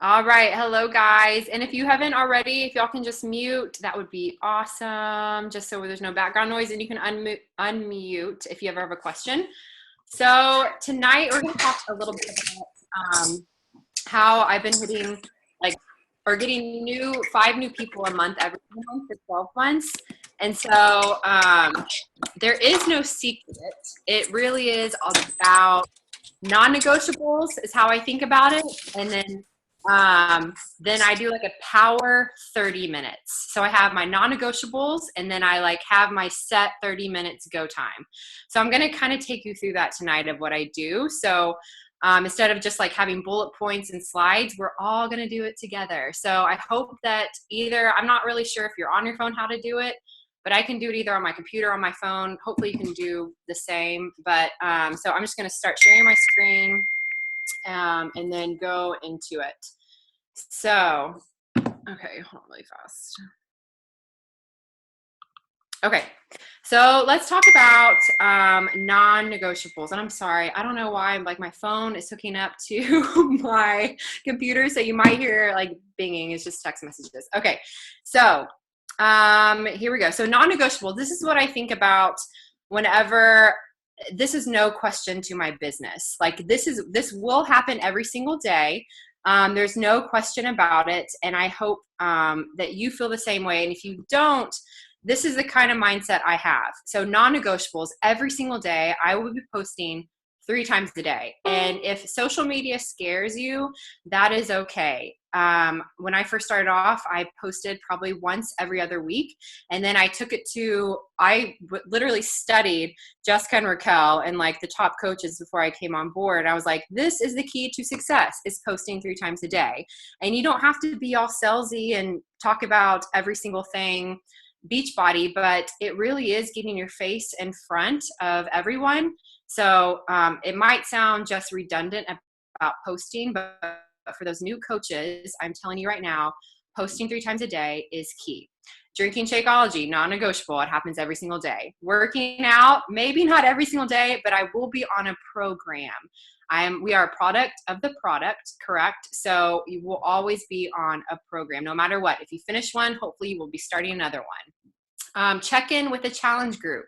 All right. Hello, guys. And if you haven't already, if y'all can just mute, that would be awesome. Just so there's no background noise and you can unmute if you ever have a question. So tonight we're going to talk a little bit about how I've been hitting getting five new people a month every month for 12 months. And so there is no secret. It really is all about non-negotiables is how I think about it. And then I do like a power 30 minutes. So I have my non-negotiables and then I have my set 30 minutes go time. So I'm going to kind of take you through that tonight of what I do. So instead of just having bullet points and slides, we're all going to do it together. So I hope that I'm not really sure if you're on your phone how to do it, but I can do it either on my computer or on my phone. Hopefully you can do the same. But so I'm just going to start sharing my screen and then go into it. So, okay, hold on really fast. Okay, so let's talk about non-negotiables. And I'm sorry, I don't know why my phone is hooking up to my computer, so you might hear binging. It's just text messages. Okay, so here we go. So non-negotiable. This is what I think about whenever this is no question to my business. This will happen every single day. There's no question about it, and I hope that you feel the same way. And if you don't, this is the kind of mindset I have. So non-negotiables, every single day, I will be posting 3 times a day. And if social media scares you, that is okay. When I first started off, I posted probably once every other week. And then I took it I literally studied Jessica and Raquel and the top coaches before I came on board. I was like, this is the key to success, is posting 3 times a day. And you don't have to be all salesy and talk about every single thing Beachbody, but it really is getting your face in front of everyone. So it might sound just redundant about posting, but for those new coaches, I'm telling you right now, posting 3 times a day is key. Drinking Shakeology, non-negotiable. It happens every single day. Working out, maybe not every single day, but I will be on a program. We are a product of the product, correct? So you will always be on a program, no matter what. If you finish one, hopefully you will be starting another one. Check in with a challenge group.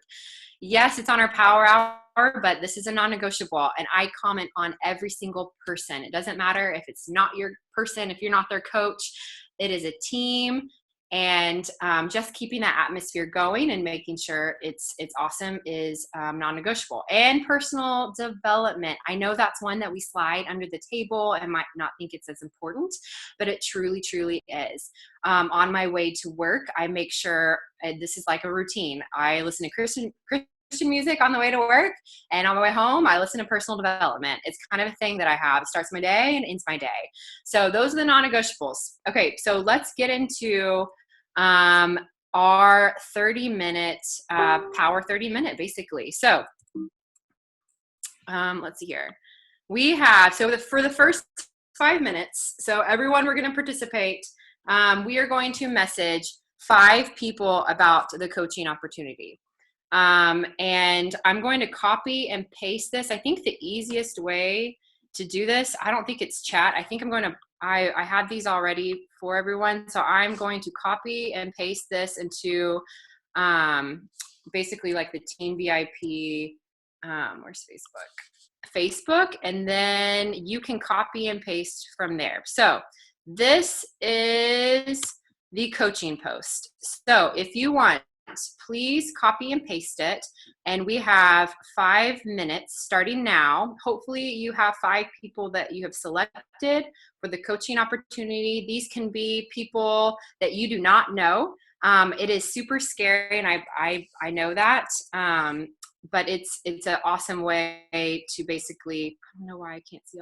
Yes, it's on our power hour, but this is a non-negotiable, and I comment on every single person. It doesn't matter if it's not your person, if you're not their coach. It is a team. And just keeping that atmosphere going and making sure it's awesome is non-negotiable. And personal development. I know that's one that we slide under the table and might not think it's as important, but it truly, truly is. On my way to work, I make sure this is like a routine. I listen to Christian music on the way to work, and on my way home I listen to personal development. It's kind of a thing that I have. It starts my day and ends my day. So those are the non-negotiables. Okay, so let's get into our 30-minute power 30-minute basically. So let's see here. We have for the first 5 minutes, so everyone, we're going to participate. We are going to message 5 people about the coaching opportunity. And I'm going to copy and paste this. I think the easiest way to do this, I don't think it's chat. I think I had these already for everyone. So I'm going to copy and paste this into basically the Team VIP, where's Facebook, and then you can copy and paste from there. So this is the coaching post. So if you want, please copy and paste it, and we have 5 minutes starting now. Hopefully you have 5 people that you have selected for the coaching opportunity. These can be people that you do not know. It is super scary, and I know that, but it's an awesome way to basically, I don't know why I can't see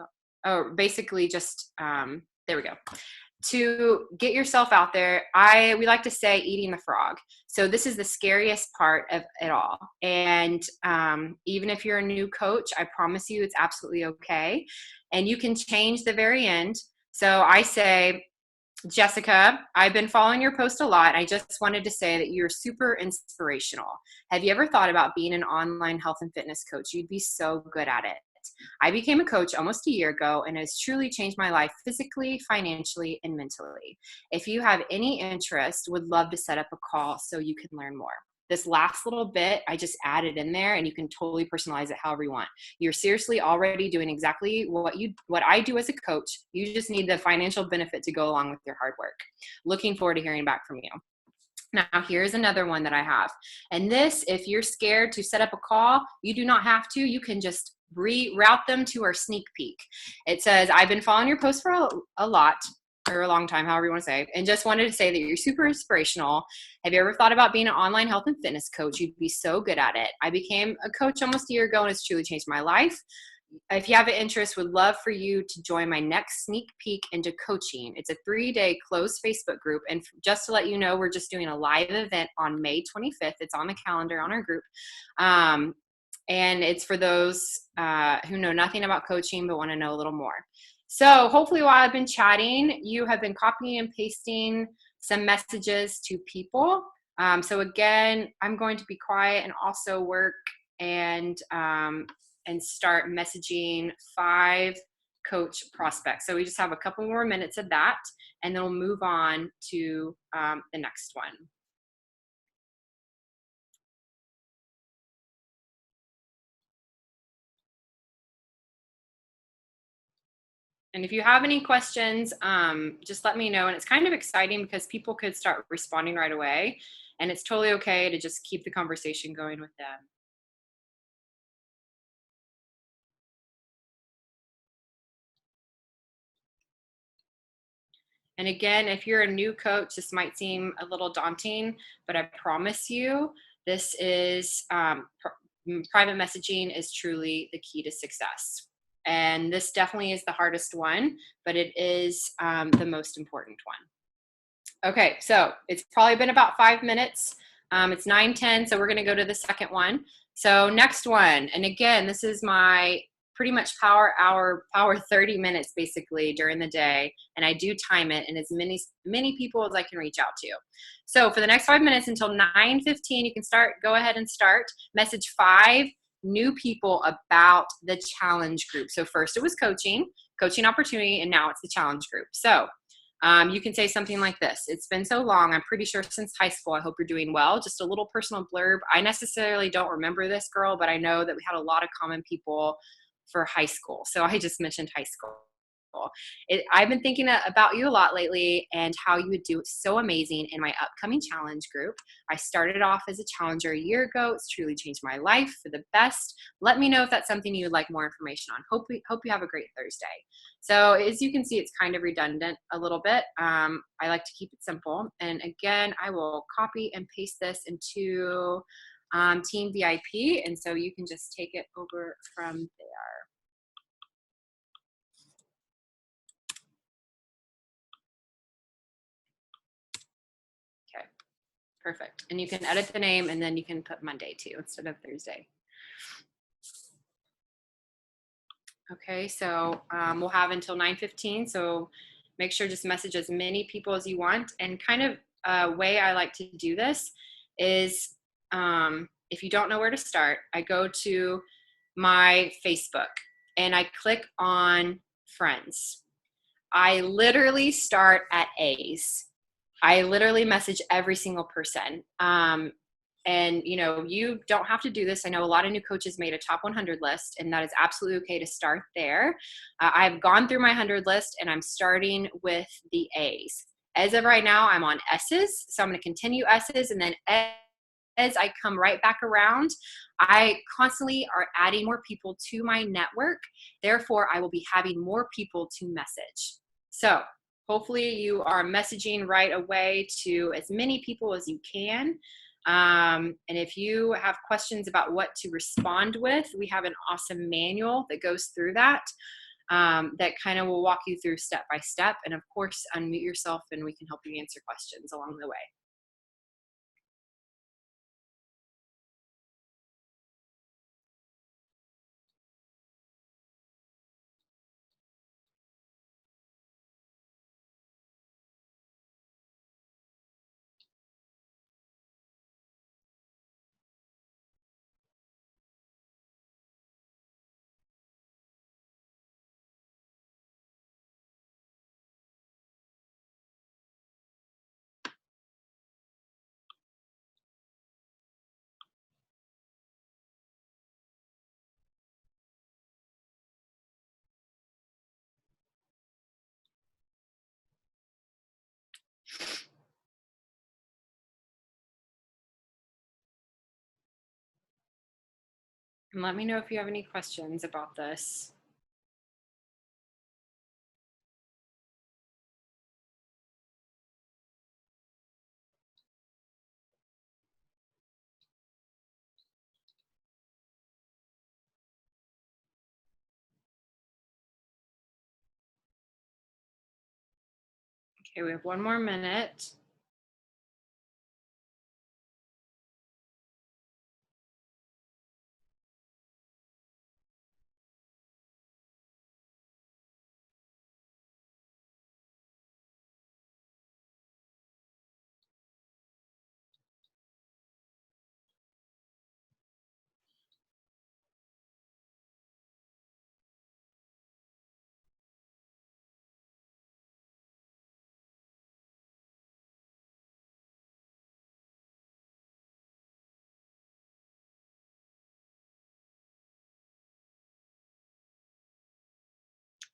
basically just there we go, to get yourself out there. We like to say eating the frog. So this is the scariest part of it all. And even if you're a new coach, I promise you it's absolutely okay. And you can change the very end. So I say, Jessica, I've been following your post a lot. I just wanted to say that you're super inspirational. Have you ever thought about being an online health and fitness coach? You'd be so good at it. I became a coach almost a year ago and has truly changed my life physically, financially, and mentally. If you have any interest, would love to set up a call so you can learn more. This last little bit I just added in there, and you can totally personalize it however you want. You're seriously already doing exactly what I do as a coach. You just need the financial benefit to go along with your hard work. Looking forward to hearing back from you. Now, here's another one that I have. And this, if you're scared to set up a call, you do not have to. You can just reroute them to our sneak peek. It says, I've been following your posts for a lot, or a long time, however you want to say, and just wanted to say that you're super inspirational. Have you ever thought about being an online health and fitness coach? You'd be so good at it. I became a coach almost a year ago, and it's truly changed my life. If you have an interest, would love for you to join my next sneak peek into coaching. It's a 3-day closed Facebook group. And just to let you know, we're just doing a live event on May 25th. It's on the calendar on our group. And it's for those who know nothing about coaching but want to know a little more. So hopefully while I've been chatting, you have been copying and pasting some messages to people. So again, I'm going to be quiet and also work and start messaging 5 coach prospects. So we just have a couple more minutes of that, and then we'll move on to the next one. And if you have any questions, just let me know. And it's kind of exciting because people could start responding right away, and it's totally okay to just keep the conversation going with them. And again, if you're a new coach, this might seem a little daunting, but I promise you, this is private messaging is truly the key to success. And this definitely is the hardest one, but it is the most important one. Okay, so it's probably been about 5 minutes. It's 9:10, so we're going to go to the second one. So next one, and again, this is my pretty much power hour, power 30 minutes basically during the day, and I do time it, and as many people as I can reach out to. So for the next 5 minutes until 9:15, you can go ahead and start. Message 5 new people about the challenge group. So first it was coaching opportunity, and now it's the challenge group. So you can say something like this. It's been so long. I'm pretty sure since high school. I hope you're doing well. Just a little personal blurb. I necessarily don't remember this girl, but I know that we had a lot of common people for high school. So I just mentioned high school. I've been thinking about you a lot lately and how you would do so amazing in my upcoming challenge group. I started off as a challenger a year ago. It's truly changed my life for the best. Let me know if that's something you would like more information on. Hope you have a great Thursday. So as you can see, it's kind of redundant a little bit. I like to keep it simple. And again, I will copy and paste this into Team VIP. And so you can just take it over from there. Okay, perfect. And you can edit the name, and then you can put Monday too instead of Thursday. Okay, so we'll have until 9:15. So make sure just message as many people as you want. And kind of a way I like to do this is if you don't know where to start, I go to my Facebook and I click on friends. I literally start at A's. I literally message every single person. And you don't have to do this. I know a lot of new coaches made a top 100 list, and that is absolutely okay to start there. I've gone through my 100 list, and I'm starting with the A's. As of right now, I'm on S's, so I'm going to continue S's, and then as I come right back around, I constantly are adding more people to my network. Therefore, I will be having more people to message. So hopefully you are messaging right away to as many people as you can. And if you have questions about what to respond with, we have an awesome manual that goes through that. That kind of will walk you through step by step. And of course, unmute yourself and we can help you answer questions along the way. And let me know if you have any questions about this. Okay, we have one more minute.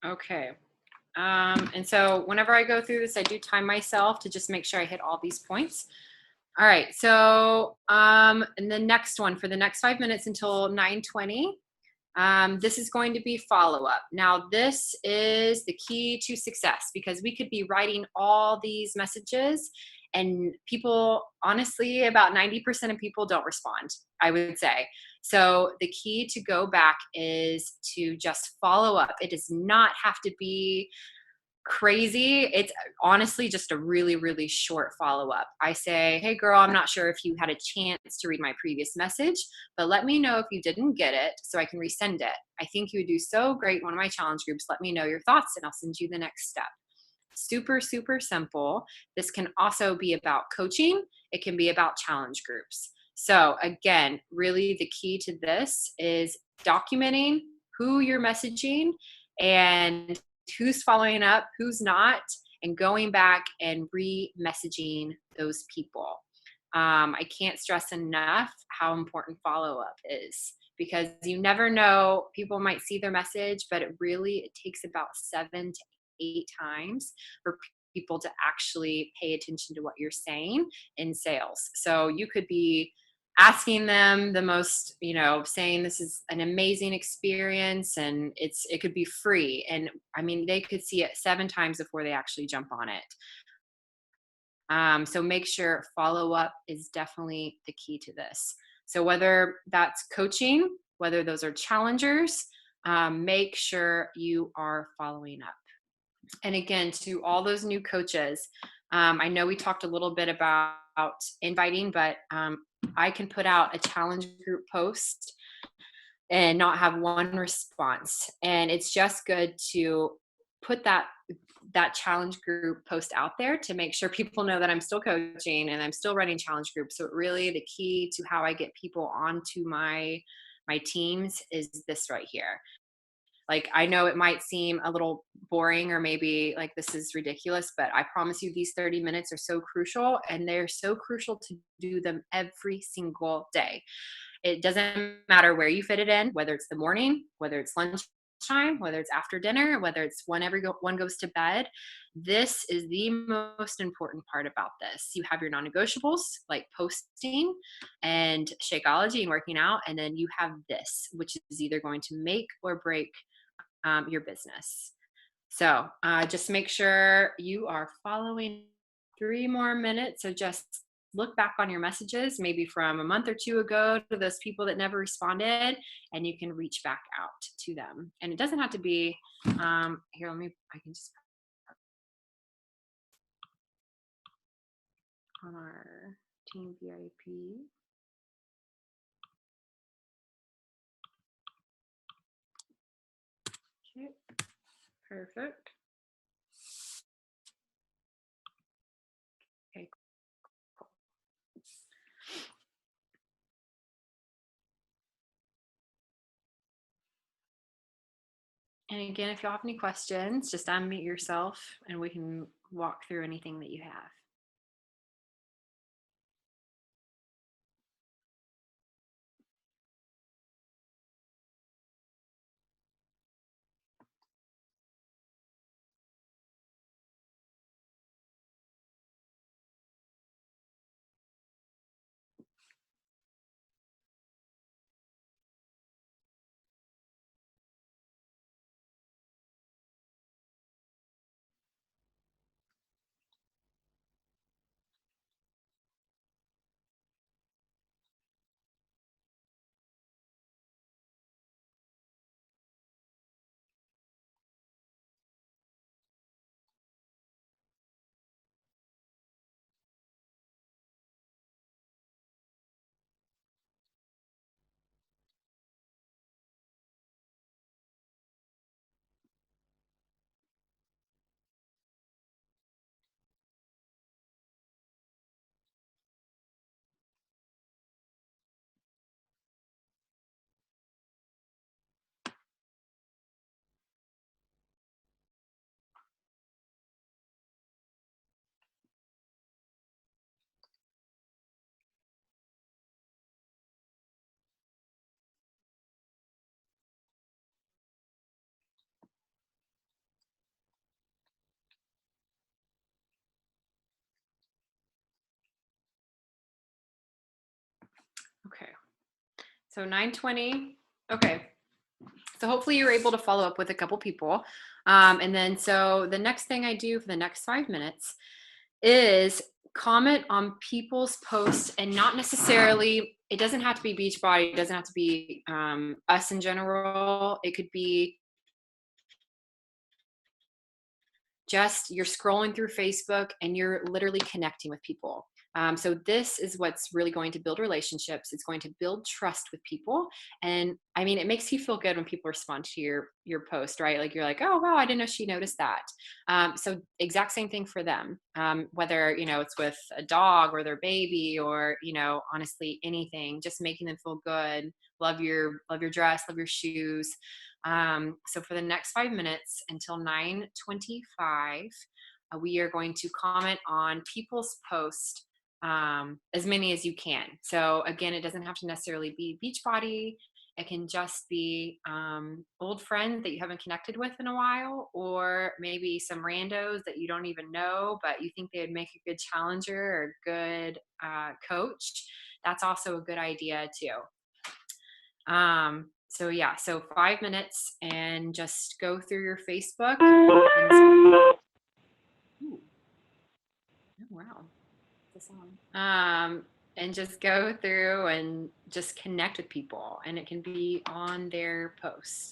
Okay. And so whenever I go through this, I do time myself to just make sure I hit all these points. All right. So, and the next one for the next 5 minutes until 9:20. This is going to be follow up. Now, this is the key to success because we could be writing all these messages, and people, honestly, about 90% of people don't respond, I would say. So, the key to go back is to just follow up. It does not have to be crazy. It's honestly just a really, really short follow up. I say, hey, girl, I'm not sure if you had a chance to read my previous message, but let me know if you didn't get it so I can resend it. I think you would do so great in one of my challenge groups. Let me know your thoughts and I'll send you the next step. Super, super simple. This can also be about coaching, it can be about challenge groups. So, again, really the key to this is documenting who you're messaging and who's following up, who's not, and going back and re messaging those people. I can't stress enough how important follow up is because you never know. People might see their message, but it takes about 7 to 8 times for people to actually pay attention to what you're saying in sales. So you could be asking them the most, saying this is an amazing experience and it could be free. And I mean, they could see it 7 times before they actually jump on it. So make sure follow up is definitely the key to this. So whether that's coaching, whether those are challengers, make sure you are following up. And again, to all those new coaches, I know we talked a little bit about inviting, but I can put out a challenge group post and not have one response. And it's just good to put that challenge group post out there to make sure people know that I'm still coaching and I'm still running challenge groups. So really the key to how I get people onto my teams is this right here. Like, I know it might seem a little boring or maybe like this is ridiculous, but I promise you these 30 minutes are so crucial and they're so crucial to do them every single day. It doesn't matter where you fit it in, whether it's the morning, whether it's lunchtime, whether it's after dinner, whether it's whenever one goes to bed. This is the most important part about this. You have your non negotiables like posting and Shakeology and working out. And then you have this, which is either going to make or break your business. So just make sure you are following. 3 more minutes. So just look back on your messages, maybe from a month or two ago to those people that never responded, and you can reach back out to them. And it doesn't have to be here. I can just on our team VIP. Okay, perfect. Okay, cool. And again, if you have any questions, just unmute yourself and we can walk through anything that you have. So 9:20. Okay. So hopefully you're able to follow up with a couple people. And then so the next thing I do for the next 5 minutes is comment on people's posts, and not necessarily, it doesn't have to be Beachbody, it doesn't have to be us in general. It could be just you're scrolling through Facebook and you're literally connecting with people. So this is what's really going to build relationships. It's going to build trust with people, and I mean, it makes you feel good when people respond to your post, right? Like you're like, oh wow, I didn't know she noticed that. So exact same thing for them. Whether it's with a dog or their baby, or honestly anything, just making them feel good. Love your dress, love your shoes. So for the next 5 minutes until 9:25, we are going to comment on people's posts, as many as you can. So again, it doesn't have to necessarily be Beachbody. It can just be old friends that you haven't connected with in a while, or maybe some randos that you don't even know, but you think they would make a good challenger or a good coach. That's also a good idea too. So yeah, so 5 minutes and just go through your Facebook and ooh, oh, wow, the song. And just go through and just connect with people, and it can be on their posts.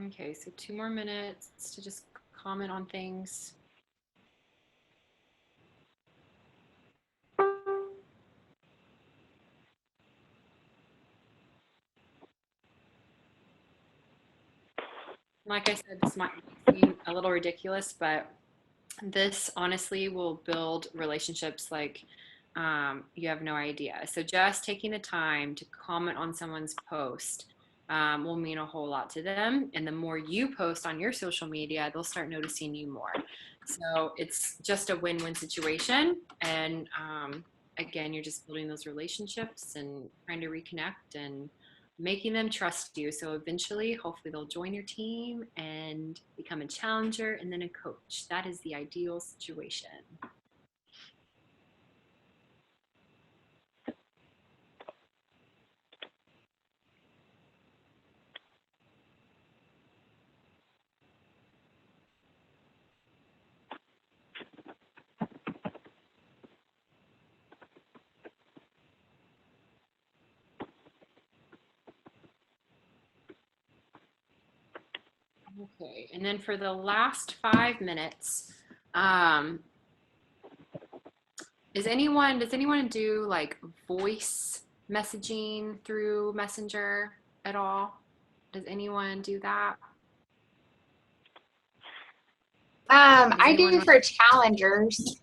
Okay, so 2 more minutes to just comment on things. Like I said, this might seem a little ridiculous, but this honestly will build relationships like you have no idea. So just taking the time to comment on someone's post will mean a whole lot to them. And the more you post on your social media, they'll start noticing you more. So it's just a win-win situation. And again, you're just building those relationships and trying to reconnect and making them trust you. So eventually, hopefully, they'll join your team and become a challenger and then a coach. That is the ideal situation. Okay, and then for the last 5 minutes, um, does anyone do like voice messaging through Messenger at all? Does anyone do that? Does I anyone do know? for challengers.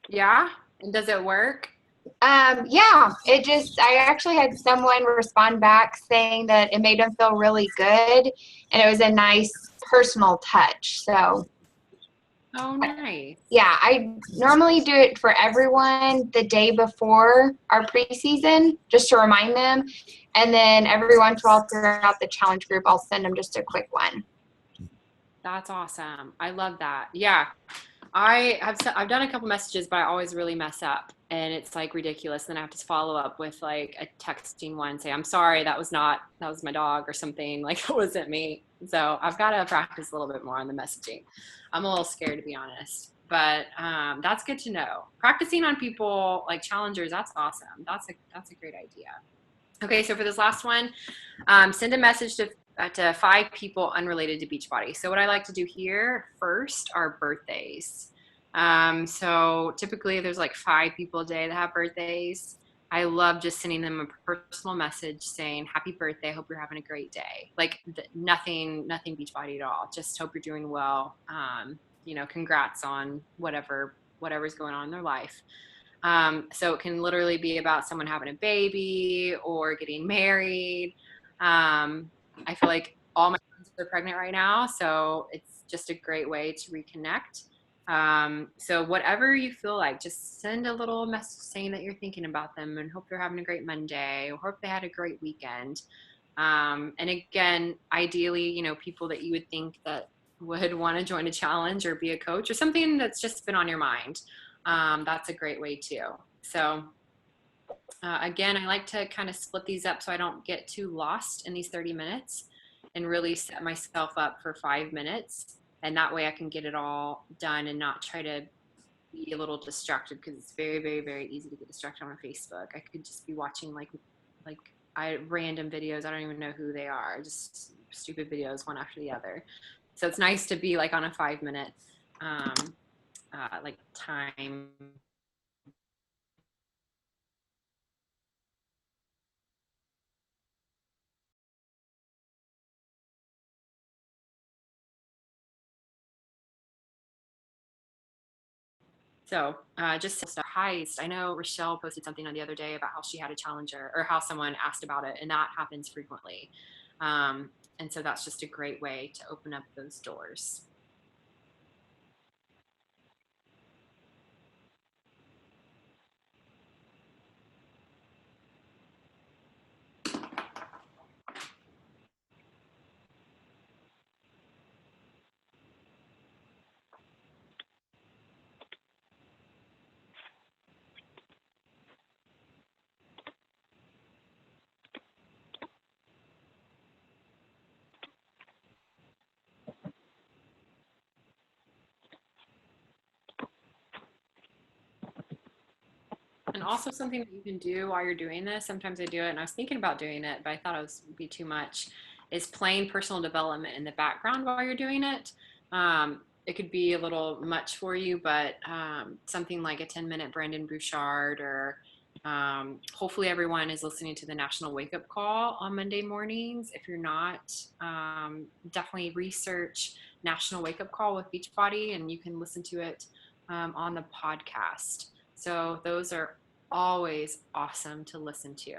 Yeah, and does it work? Yeah, I actually had someone respond back saying that it made them feel really good and it was a nice personal touch. So, Oh, nice. yeah, I normally do it for everyone the day before our preseason just to remind them. And then every once in a while throughout the challenge group, I'll send them just a quick one. That's awesome. I love that. Yeah. I've done a couple messages, but I always really mess up, and it's like ridiculous. Then I have to follow up with like a texting one, say, "I'm sorry, that was my dog or something. Like it wasn't me." So I've got to practice a little bit more on the messaging. I'm a little scared, to be honest, but that's good to know. Practicing on people like challengers, that's awesome. That's a great idea. Okay, so for this last one, send a message to 5 people unrelated to Beachbody. So what I like to do here first are birthdays. So typically there's like 5 people a day that have birthdays. I love just sending them a personal message saying happy birthday, hope you're having a great day. Like nothing Beachbody at all. Just hope you're doing well. Congrats on whatever's going on in their life. So it can literally be about someone having a baby or getting married. I feel like all my friends are pregnant right now, so it's just a great way to reconnect. So whatever you feel like, just send a little message saying that you're thinking about them and hope they're having a great Monday or hope they had a great weekend. And again, ideally, people that you would think that would want to join a challenge or be a coach or something that's just been on your mind. That's a great way too. So again, I like to kind of split these up so I don't get too lost in these 30 minutes and really set myself up for 5 minutes. And that way I can get it all done and not try to be a little distracted, because it's very, very, very easy to get distracted on Facebook. I could just be watching random videos. I don't even know who they are, just stupid videos one after the other. So it's nice to be like on a 5 minute time. So just heist. I know Rochelle posted something on the other day about how she had a challenger or how someone asked about it, and that happens frequently. And so that's just a great way to open up those doors. And also something that you can do while you're doing this, sometimes I do it, and I was thinking about doing it, but I thought it would be too much, is playing personal development in the background while you're doing it. It could be a little much for you, but something like a 10-minute Brandon Bouchard, or hopefully everyone is listening to the National Wake Up Call on Monday mornings. If you're not, definitely research National Wake Up Call with Beachbody, and you can listen to it on the podcast. So those are always awesome to listen to,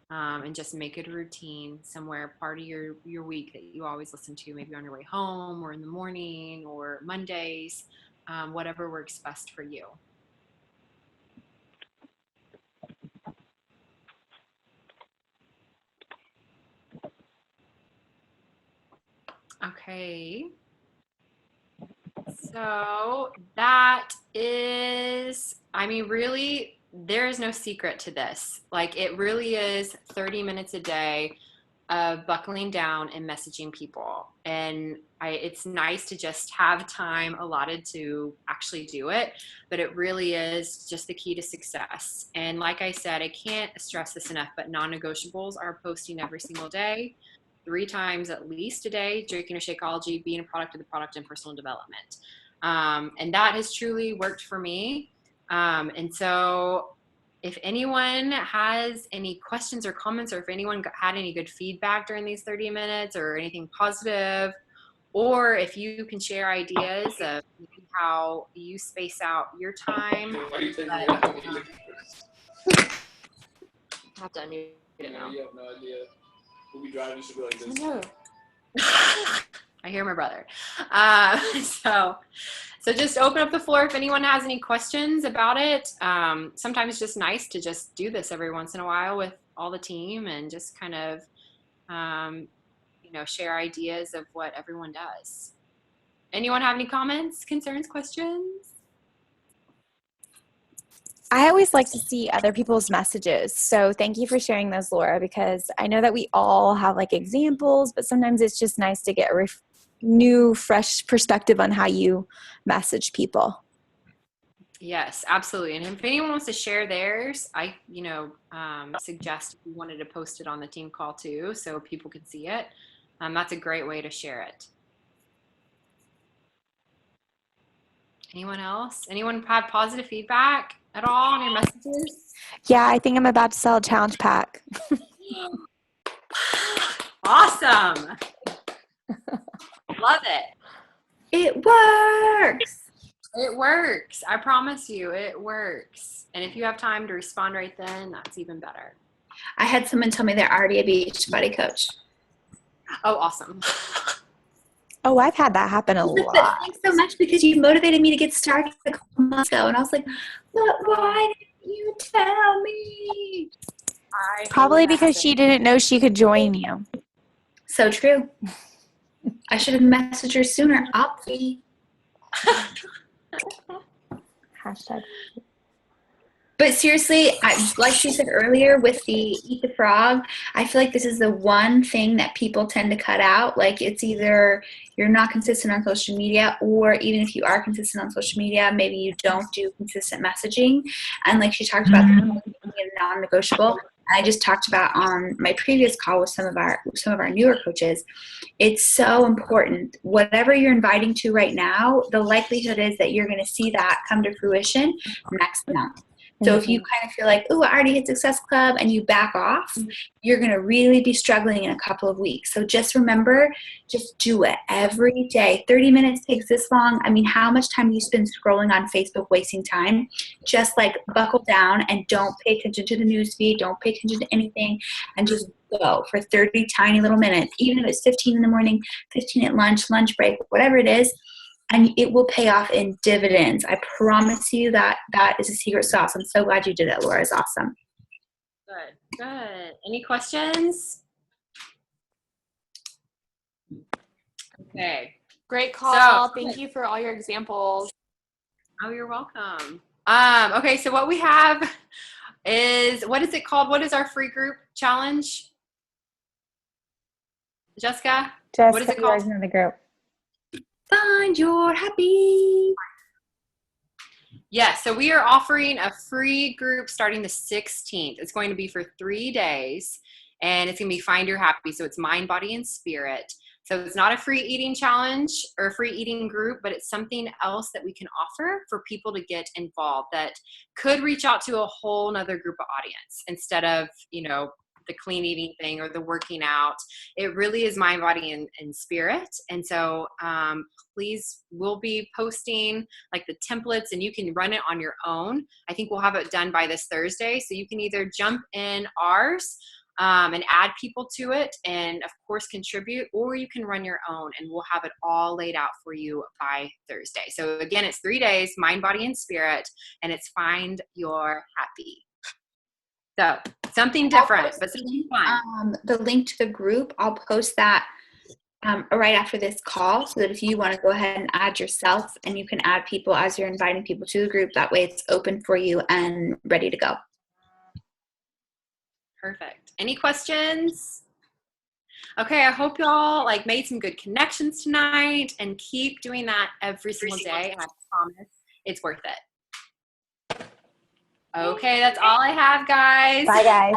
and just make it a routine somewhere, part of your week that you always listen to, maybe on your way home or in the morning or Mondays, whatever works best for you. Okay. So that is, I mean, really, there is no secret to this. Like, it really is 30 minutes a day of buckling down and messaging people. And it's nice to just have time allotted to actually do it, but it really is just the key to success. And like I said, I can't stress this enough, but non-negotiables are posting every single day, 3 times at least a day, drinking a Shakeology, being a product of the product, and personal development. And that has truly worked for me. And so if anyone has any questions or comments, or if anyone had any good feedback during these 30 minutes or anything positive, or if you can share ideas of how you space out your time. Why are you taking it out? I have to unmute it now. You have no idea. We'll be driving, should be like this. I know. I hear my brother. So just open up the floor if anyone has any questions about it. Sometimes it's just nice to just do this every once in a while with all the team and just kind of, share ideas of what everyone does. Anyone have any comments, concerns, questions? I always like to see other people's messages. So thank you for sharing those, Laura, because I know that we all have like examples, but sometimes it's just nice to get a new, fresh perspective on how you message people. Yes, absolutely. And if anyone wants to share theirs, I, suggest if you wanted to post it on the team call too, so people can see it. That's a great way to share it. Anyone else? Anyone have positive feedback at all on your messages? Yeah, I think I'm about to sell a challenge pack. Awesome. Love it. It works. It works. I promise you, it works. And if you have time to respond right then, that's even better. I had someone tell me they're already a Beachbody coach. Oh, awesome. Oh, I've had that happen a lot. Thanks so much because you motivated me to get started a couple months ago. And I was like, but why didn't you tell me? Probably because she didn't know she could join you. So true. I should have messaged her sooner. I'll see. Hashtag. But seriously, like she said earlier with the eat the frog, I feel like this is the one thing that people tend to cut out. Like it's either you're not consistent on social media, or even if you are consistent on social media, maybe you don't do consistent messaging. And like she talked about non-negotiable. I just talked about on my previous call with some of our newer coaches. It's so important. Whatever you're inviting to right now, the likelihood is that you're going to see that come to fruition next month. So if you kind of feel like, oh, I already hit Success Club, and you back off, you're going to really be struggling in a couple of weeks. So just remember, just do it every day. 30 minutes takes this long. I mean, how much time do you spend scrolling on Facebook wasting time? Just like buckle down and don't pay attention to the news feed. Don't pay attention to anything, and just go for 30 tiny little minutes, even if it's 15 in the morning, 15 at lunch break, whatever it is. And it will pay off in dividends. I promise you that is a secret sauce. I'm so glad you did it, Laura. It's awesome. Good. Any questions? Okay. Great call. Thank you for all your examples. Oh, you're welcome. Okay, so what we have is, what is it called? What is our free group challenge? Jessica? What is it called? In the group. Find your happy. Yeah, so we are offering a free group starting the 16th. It's going to be for 3 days, and it's going to be Find Your Happy. So it's mind, body, and spirit. So it's not a free eating challenge or a free eating group, but it's something else that we can offer for people to get involved that could reach out to a whole nother group of audience instead of, the clean eating thing or the working out. It really is mind, body, and spirit. And so please, we'll be posting like the templates, and you can run it on your own. I think we'll have it done by this Thursday. So you can either jump in ours and add people to it and of course contribute, or you can run your own, and we'll have it all laid out for you by Thursday. So again, it's 3 days, mind, body, and spirit, and it's Find Your Happy. So something different, but something fun. The link to the group, I'll post that right after this call, so that if you want to go ahead and add yourself, and you can add people as you're inviting people to the group, that way it's open for you and ready to go. Perfect. Any questions? Okay, I hope y'all made some good connections tonight, and keep doing that every single day. And I promise it's worth it. Okay, that's all I have, guys. Bye, guys.